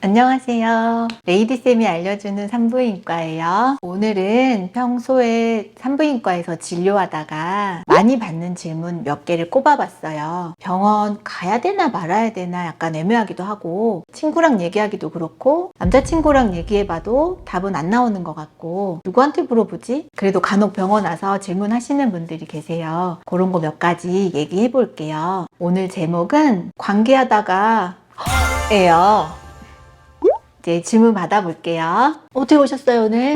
안녕하세요. 레이디쌤이 알려주는 산부인과예요. 오늘은 평소에 산부인과에서 진료하다가 많이 받는 질문 몇 개를 꼽아봤어요. 병원 가야 되나 말아야 되나 약간 애매하기도 하고, 친구랑 얘기하기도 그렇고, 남자친구랑 얘기해봐도 답은 안 나오는 것 같고, 누구한테 물어보지? 그래도 간혹 병원 와서 질문하시는 분들이 계세요. 그런 거 몇 가지 얘기해 볼게요. 오늘 제목은 관계하다가 예요. 이제 질문 받아볼게요. 어떻게 오셨어요, 오늘?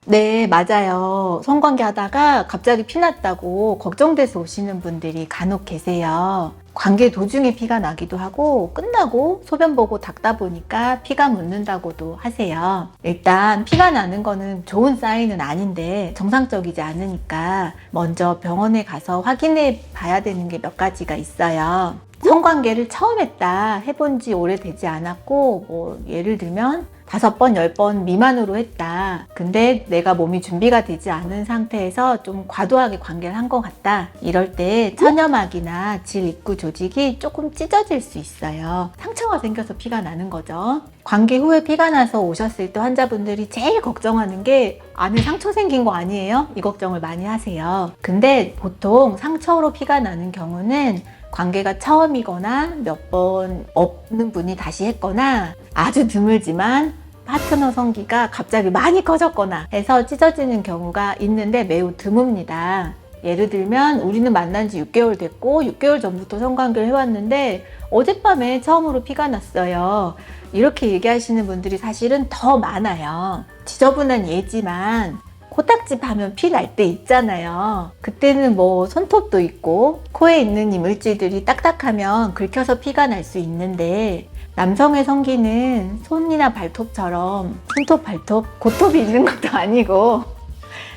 네, 맞아요. 성관계 하다가 갑자기 피 났다고 걱정돼서 오시는 분들이 간혹 계세요. 관계 도중에 피가 나기도 하고 끝나고 소변 보고 닦다 보니까 피가 묻는다고도 하세요. 일단 피가 나는 거는 좋은 사인은 아닌데 정상적이지 않으니까 먼저 병원에 가서 확인해 봐야 되는 게 몇 가지가 있어요. 성관계를 처음 했다, 해본 지 오래되지 않았고, 예를 들면 5번, 10번 미만으로 했다. 근데 내가 몸이 준비가 되지 않은 상태에서 좀 과도하게 관계를 한 것 같다. 이럴 때 천여막이나 질 입구 조직이 조금 찢어질 수 있어요. 상처가 생겨서 피가 나는 거죠. 관계 후에 피가 나서 오셨을 때 환자분들이 제일 걱정하는 게 안에 상처 생긴 거 아니에요? 이 걱정을 많이 하세요. 근데 보통 상처로 피가 나는 경우는 관계가 처음이거나 몇 번 없는 분이 다시 했거나 아주 드물지만 파트너 성기가 갑자기 많이 커졌거나 해서 찢어지는 경우가 있는데 매우 드뭅니다. 예를 들면 우리는 만난 지 6개월 됐고 6개월 전부터 성관계를 해왔는데 어젯밤에 처음으로 피가 났어요. 이렇게 얘기하시는 분들이 사실은 더 많아요. 지저분한 예지만 코딱지 파면 피 날 때 있잖아요. 그때는 손톱도 있고 코에 있는 이물질들이 딱딱하면 긁혀서 피가 날 수 있는데 남성의 성기는 손이나 발톱처럼 손톱, 발톱, 고톱이 있는 것도 아니고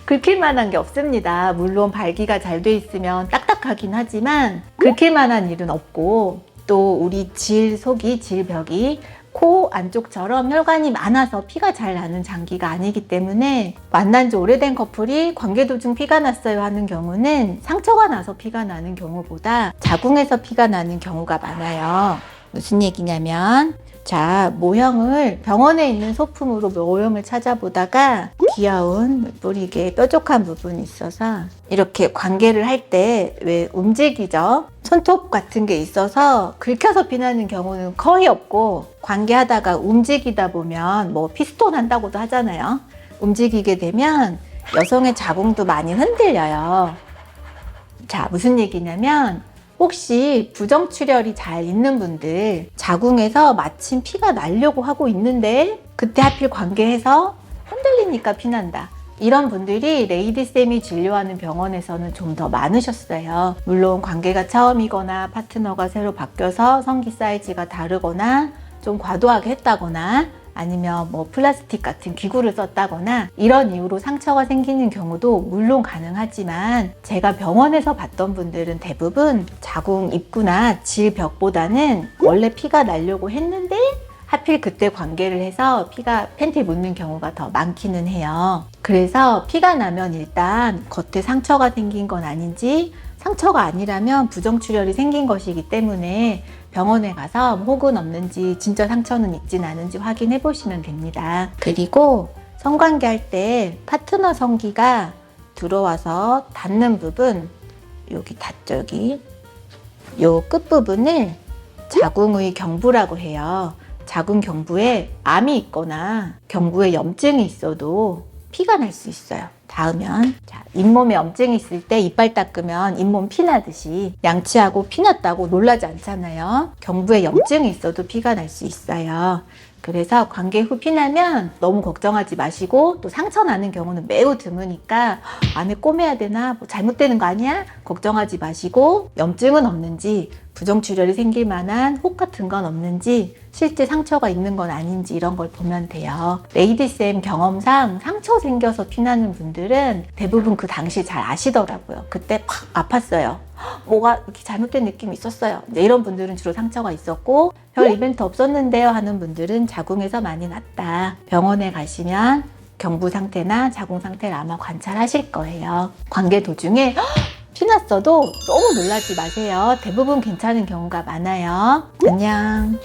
긁힐 만한 게 없습니다. 물론 발기가 잘 돼 있으면 딱딱하긴 하지만 긁힐 만한 일은 없고, 또 우리 속이 질벽이 코 안쪽처럼 혈관이 많아서 피가 잘 나는 장기가 아니기 때문에 만난 지 오래된 커플이 관계 도중 피가 났어요 하는 경우는 상처가 나서 피가 나는 경우보다 자궁에서 피가 나는 경우가 많아요. 무슨 얘기냐면, 자, 모형을 병원에 있는 소품으로 모형을 찾아보다가 귀여운 뿌리게 뾰족한 부분이 있어서 이렇게 관계를 할 때 왜 움직이죠? 손톱 같은 게 있어서 긁혀서 피나는 경우는 거의 없고, 관계하다가 움직이다 보면 피스톤 한다고도 하잖아요. 움직이게 되면 여성의 자궁도 많이 흔들려요. 자, 무슨 얘기냐면, 혹시 부정출혈이 잘 있는 분들, 자궁에서 마침 피가 나려고 하고 있는데 그때 하필 관계해서 흔들리니까 피난다. 이런 분들이 레이디쌤이 진료하는 병원에서는 좀 더 많으셨어요. 물론 관계가 처음이거나 파트너가 새로 바뀌어서 성기 사이즈가 다르거나 좀 과도하게 했다거나 아니면 플라스틱 같은 기구를 썼다거나 이런 이유로 상처가 생기는 경우도 물론 가능하지만, 제가 병원에서 봤던 분들은 대부분 자궁 입구나 질벽보다는 원래 피가 나려고 했는데 하필 그때 관계를 해서 피가 팬티에 묻는 경우가 더 많기는 해요. 그래서 피가 나면 일단 겉에 상처가 생긴 건 아닌지, 상처가 아니라면 부정출혈이 생긴 것이기 때문에 병원에 가서 혹은 없는지, 진짜 상처는 있진 않은지 확인해 보시면 됩니다. 그리고 성관계 할 때 파트너 성기가 들어와서 닿는 부분, 여기 닿죠, 요 끝부분을 자궁의 경부라고 해요. 자궁 경부에 암이 있거나 경부에 염증이 있어도 피가 날 수 있어요. 닿으면. 자, 잇몸에 염증이 있을 때 이빨 닦으면 잇몸 피나듯이 양치하고 피났다고 놀라지 않잖아요. 경부에 염증이 있어도 피가 날 수 있어요. 그래서 관계 후 피나면 너무 걱정하지 마시고, 또 상처 나는 경우는 매우 드무니까 안에 꼬매야 되나, 잘못되는 거 아니야? 걱정하지 마시고, 염증은 없는지, 부정출혈이 생길 만한 혹 같은 건 없는지, 실제 상처가 있는 건 아닌지 이런 걸 보면 돼요. 레이디쌤 경험상 상처 생겨서 피나는 분들은 대부분 그 당시 잘 아시더라고요. 그때 팍 아팠어요. 뭐가 이렇게 잘못된 느낌이 있었어요. 이제 이런 분들은 주로 상처가 있었고, 별 이벤트 없었는데요 하는 분들은 자궁에서 많이 났다. 병원에 가시면 경부 상태나 자궁 상태를 아마 관찰하실 거예요. 관계 도중에 피났어도 너무 놀라지 마세요. 대부분 괜찮은 경우가 많아요. 안녕.